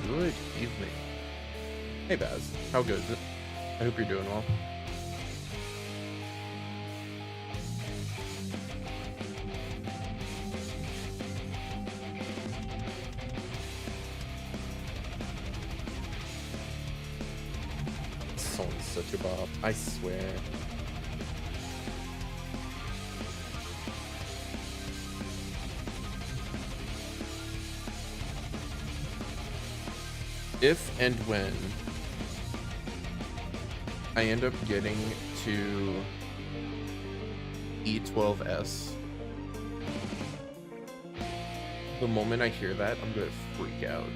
Good evening. Hey Baz, how goes it? I hope you're doing well. This song's such a bop, I swear. If and when I end up getting to E12S, the moment I hear that, I'm gonna freak out.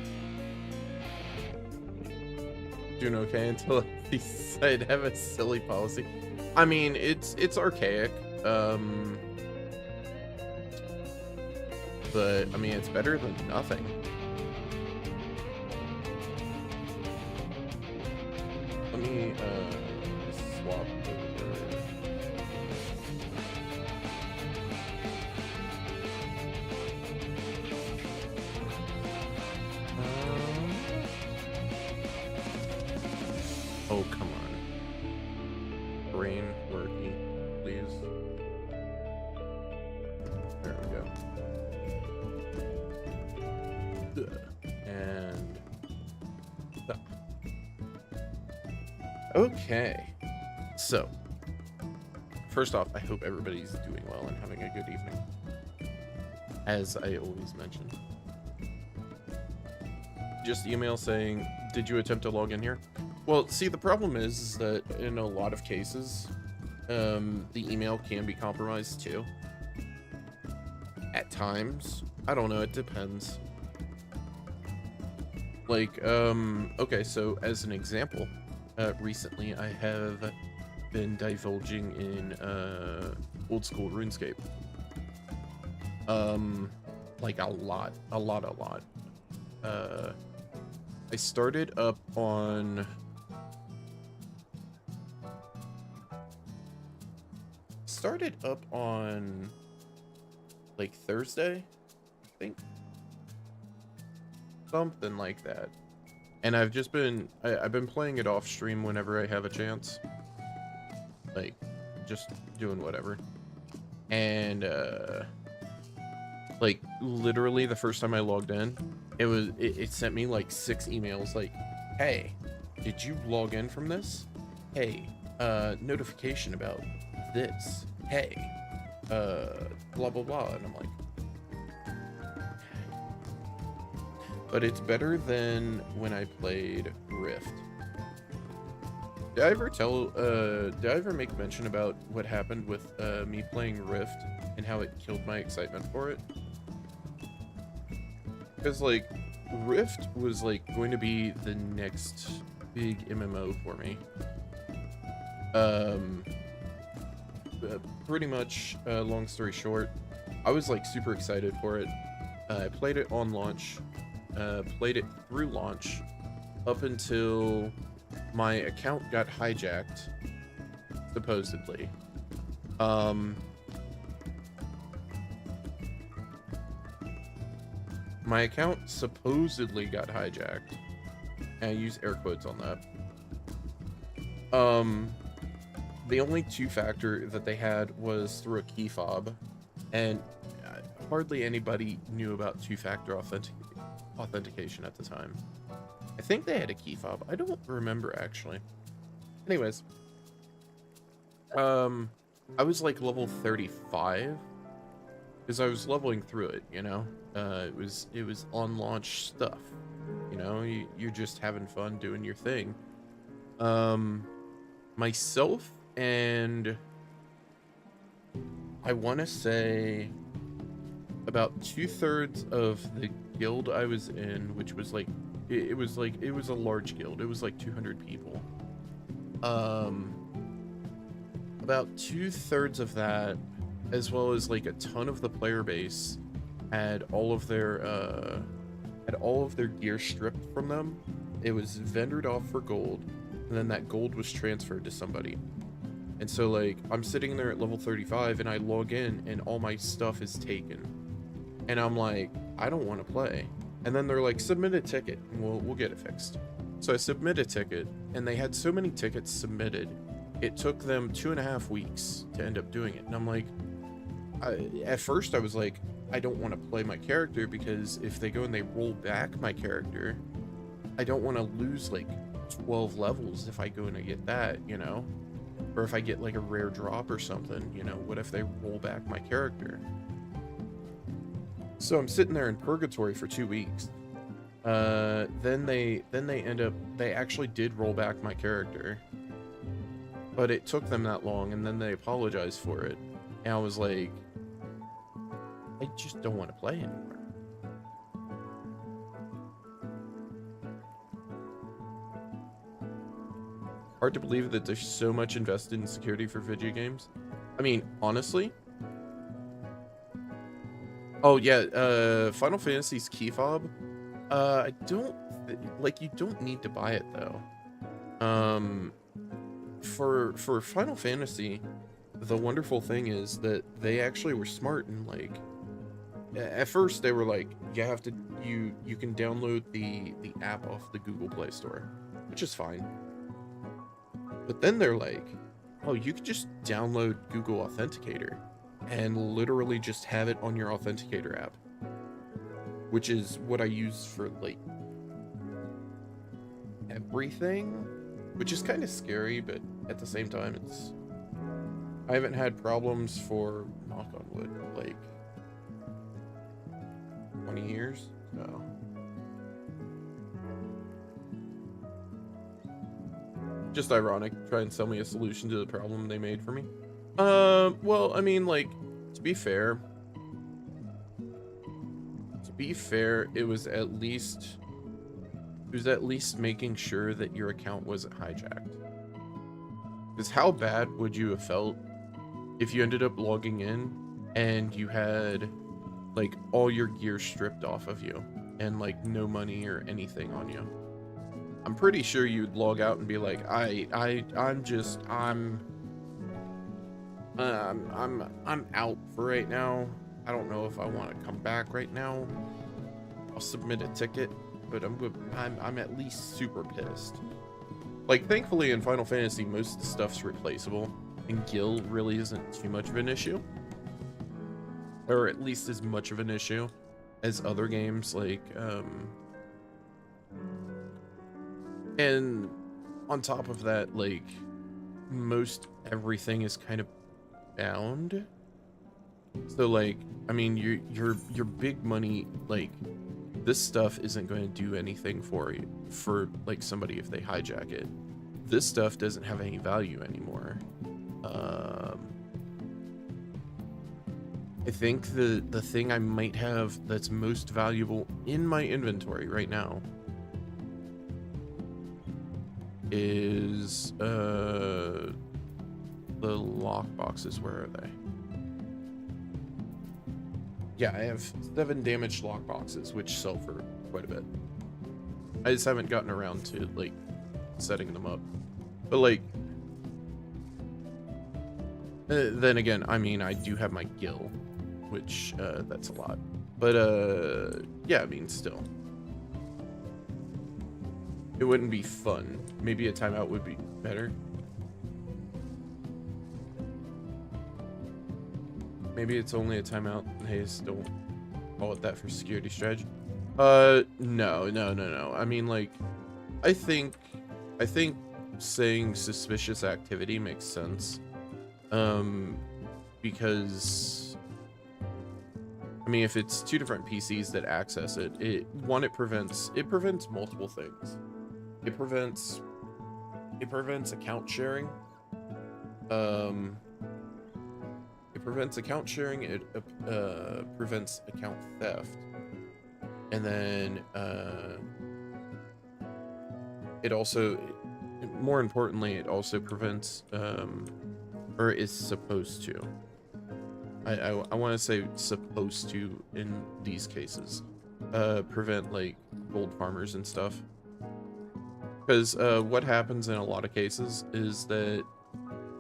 Doing okay until I decide to have a silly policy. I mean, it's archaic, but I mean, it's better than nothing. Let me swap over. Oh, come on. Brain working, please. There we go. And stop. Okay, so first off, I hope everybody's doing well and having a good evening. As I always mention, just email saying, did you attempt to log in here? Well, see, the problem is that in a lot of cases, the email can be compromised too. At times, I don't know, it depends. Like, okay, so as an example, recently I have been divulging in old school RuneScape. Like a lot. I started up on like Thursday, I think. something like that. And I've just been, I've been playing it off stream whenever I have a chance. Like, just doing whatever. And, like, literally the first time I logged in, it sent me like 6 emails like, hey, did you log in from this? Hey, notification about this. Hey, blah, blah, blah. And I'm like, but it's better than when I played Rift. Did I ever make mention about what happened with me playing Rift and how it killed my excitement for it? Because, like, Rift was, like, going to be the next big MMO for me. Pretty much, long story short, I was, like, super excited for it. I played it on launch. Played it through launch up until my account got hijacked, supposedly. My account supposedly got hijacked, and I use air quotes on that. The only 2-factor that they had was through a key fob, and hardly anybody knew about 2-factor authentication at the time. I think they had a key fob. I don't remember, actually. Anyways, I was like level 35 because I was leveling through it, you know. It was on launch stuff, you know. You're just having fun doing your thing. Myself and I want to say about 2/3 of the guild I was in, which was like it was a large guild. It was like 200 people. About 2/3 of that, as well as like a ton of the player base, had all of their gear stripped from them. It was vendored off for gold, and then that gold was transferred to somebody. And so, like, I'm sitting there at level 35 and I log in and all my stuff is taken, and I'm like, I don't want to play. And then they're like, submit a ticket and we'll get it fixed. So I submit a ticket, and they had so many tickets submitted, it took them 2.5 weeks to end up doing it. And I'm like, at first I was like, I don't want to play my character, because if they go and they roll back my character, I don't want to lose like 12 levels if I go and I get that, you know? Or if I get like a rare drop or something, you know, what if they roll back my character? So I'm sitting there in purgatory for 2 weeks. Then they actually did roll back my character, but it took them that long, and then they apologized for it. And I was like, I just don't want to play anymore. Hard to believe that there's so much invested in security for video games. I mean, honestly. Oh yeah, Final Fantasy's key fob. I don't like. You don't need to buy it though. For Final Fantasy, the wonderful thing is that they actually were smart, and like, at first they were like, you can download the app off the Google Play Store, which is fine. But then they're like, oh, you could just download Google Authenticator and literally just have it on your Authenticator app, which is what I use for like everything, which is kind of scary, but at the same time, I haven't had problems for, knock on wood, like 20 years, so. Just ironic, try and sell me a solution to the problem they made for me. Well, I mean, like, to be fair, it was at least making sure that your account wasn't hijacked. Because how bad would you have felt if you ended up logging in and you had like all your gear stripped off of you and like no money or anything on you? I'm pretty sure you'd log out and be like, I'm out for right now. I don't know if I want to come back right now. I'll submit a ticket. but I'm at least super pissed. Like, thankfully in Final Fantasy, most of the stuff's replaceable, and Gil really isn't too much of an issue, or at least as much of an issue as other games. Like, and on top of that, like, most everything is kind of bound. So, like, I mean, your big money, like, this stuff isn't going to do anything for you, for like somebody if they hijack it. This stuff doesn't have any value anymore. I think the thing I might have that's most valuable in my inventory right now is the lock boxes. Where are they? Yeah, I have 7 damaged lock boxes, which sell for quite a bit. I just haven't gotten around to, like, setting them up. But, like, then again, I mean, I do have my Gil, which, that's a lot. But, yeah, I mean, still. It wouldn't be fun. Maybe a timeout would be better. Maybe it's only a timeout. Hey, just don't call it that for security strategy. No. I mean, like, I think saying suspicious activity makes sense. Because, I mean, if it's 2 different PCs that access it, it prevents multiple things. It prevents account sharing. It prevents account sharing, it prevents account theft, and then it also, more importantly, it also prevents, or is supposed to, I want to say supposed to in these cases, prevent, like, gold farmers and stuff. Because what happens in a lot of cases is that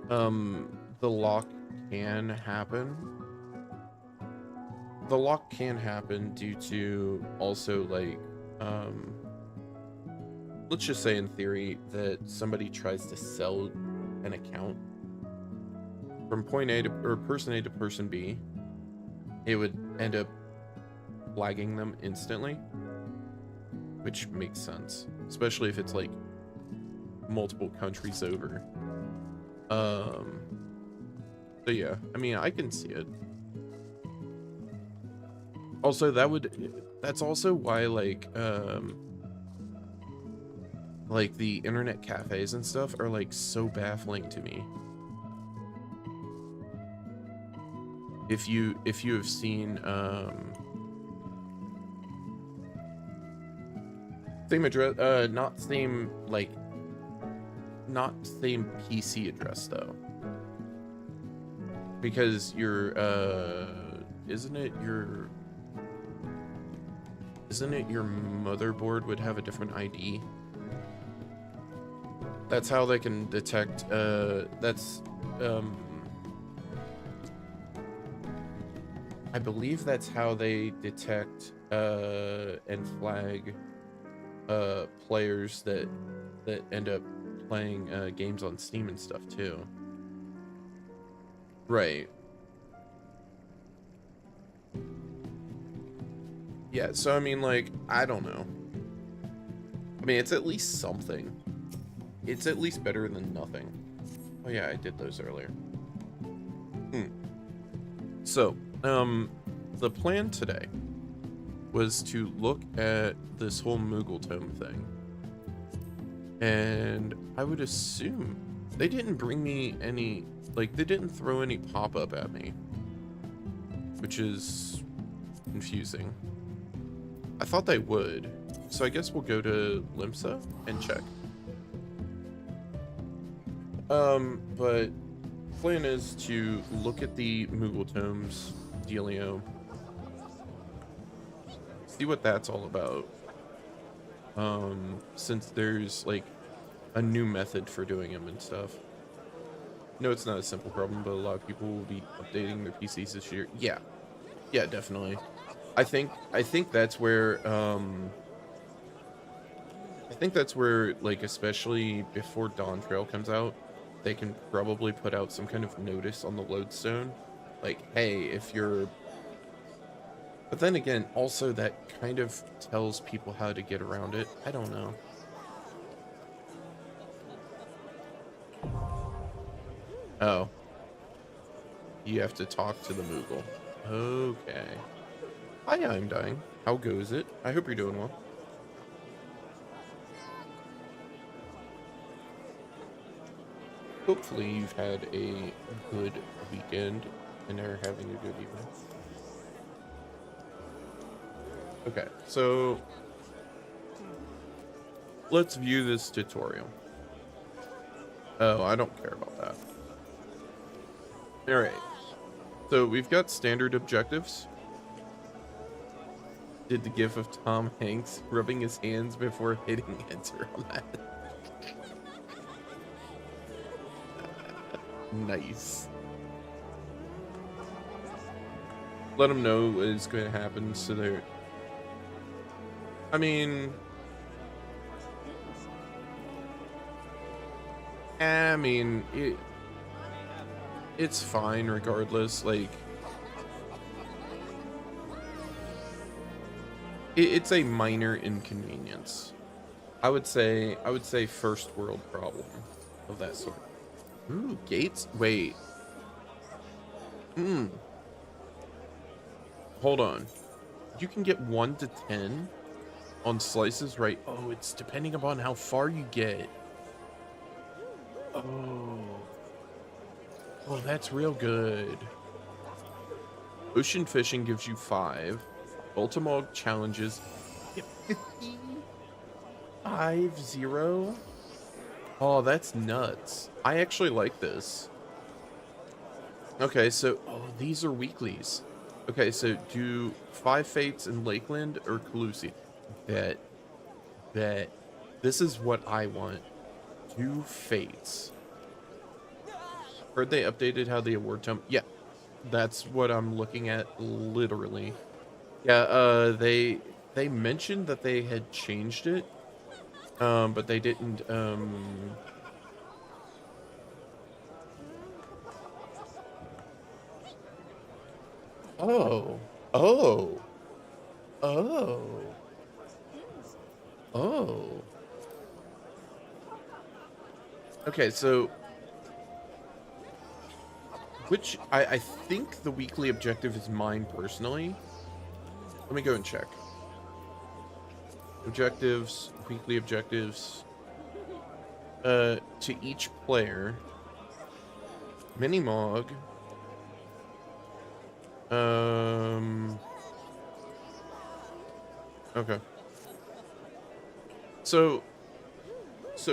the lock can happen. The lock can happen due to also, like, let's just say in theory that somebody tries to sell an account from point A to, or person A to person B. It would end up flagging them instantly, which makes sense, especially if it's like multiple countries over. So yeah, I mean, I can see it. Also, that's also why, like the internet cafes and stuff are, like, so baffling to me. If you have seen same address, not same PC address though, because your isn't it your motherboard would have a different ID? That's how they can detect, I believe that's how they detect and flag players that end up playing games on Steam and stuff too. Right. Yeah, so I mean, like, I don't know. I mean, it's at least something. It's at least better than nothing. Oh yeah, I did those earlier. So, the plan today was to look at this whole Moogle tome thing. And I would assume they didn't bring me any, like, they didn't throw any pop-up at me, which is confusing. I thought they would. So I guess we'll go to Limsa and check. But plan is to look at the Moogle tomes dealio, see what that's all about. Since there's, like, a new method for doing them and stuff. No, it's not a simple problem, but a lot of people will be updating their PCs this year. Yeah, definitely. I think that's where I think that's where, like, especially before Dawn Trail comes out, they can probably put out some kind of notice on the lodestone. Like, hey, if you're... But then again, also that kind of tells people how to get around it. I don't know. Oh. You have to talk to the moogle. Okay. Hi, I'm dying. How goes it? I hope you're doing well. Hopefully you've had a good weekend and are having a good evening. Okay, so let's view this tutorial. Oh, I don't care about that. Alright, so we've got standard objectives. Did the gif of Tom Hanks rubbing his hands before hitting enter on that. Nice. Let them know what is going to happen so they're... I mean, it's fine regardless. Like, it's a minor inconvenience. I would say first world problem of that sort. Ooh, gates? Wait. Hold on. You can get 1 to 10 on slices, right? Oh, it's depending upon how far you get. Oh. Oh, that's real good. Ocean fishing gives you 5. Ultimog challenges. 5-0. Oh, that's nuts. I actually like this. Okay, so... Oh, these are weeklies. Okay, so do 5 fates in Lakeland or Calusi? Bet. This is what I want. 2 fates. Heard they updated how the award tome... Yeah, that's what I'm looking at, literally. Yeah, they mentioned that they had changed it. But they didn't, Oh. Oh. Oh. Oh. Okay, so... Which, I think the weekly objective is mine personally. Let me go and check. Objectives, weekly objectives. To each player. Mini Mog. Okay. So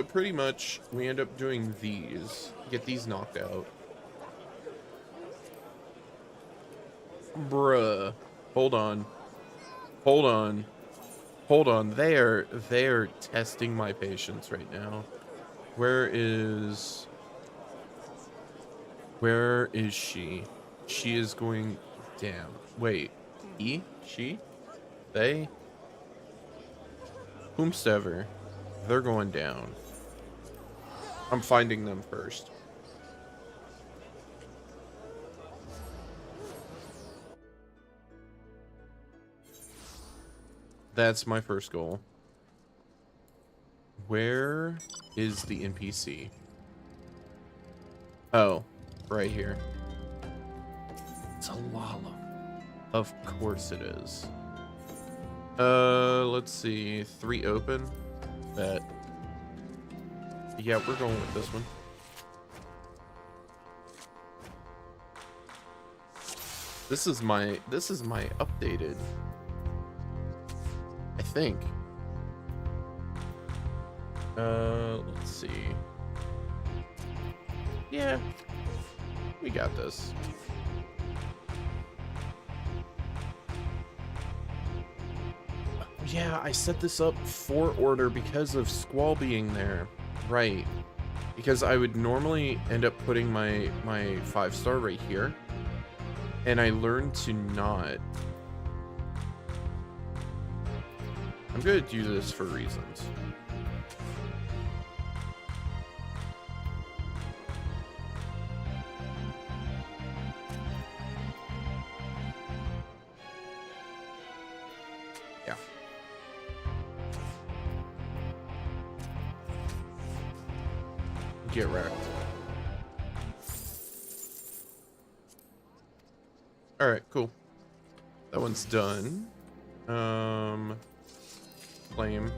pretty much we end up doing these. Get these knocked out. Bruh. Hold on. Hold on. Hold on. They are testing my patience right now. Where is she? She is going down. Wait. He? She? They? Whomstever. They're going down. I'm finding them first. That's my first goal. Where is the NPC? Oh, right here. It's a Lala. Of course it is. Let's see. 3 open. Bet. Yeah, we're going with this one. This is my updated. I think. Let's see. Yeah. We got this. Yeah, I set this up for order because of Squall being there. Right. Because I would normally end up putting my 5-star right here. And I learned to not. I'm going to do this for reasons. Yeah. Get wrecked. Alright, cool. That one's done. Flame.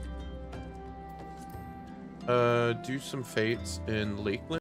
Do some fates in Lakeland.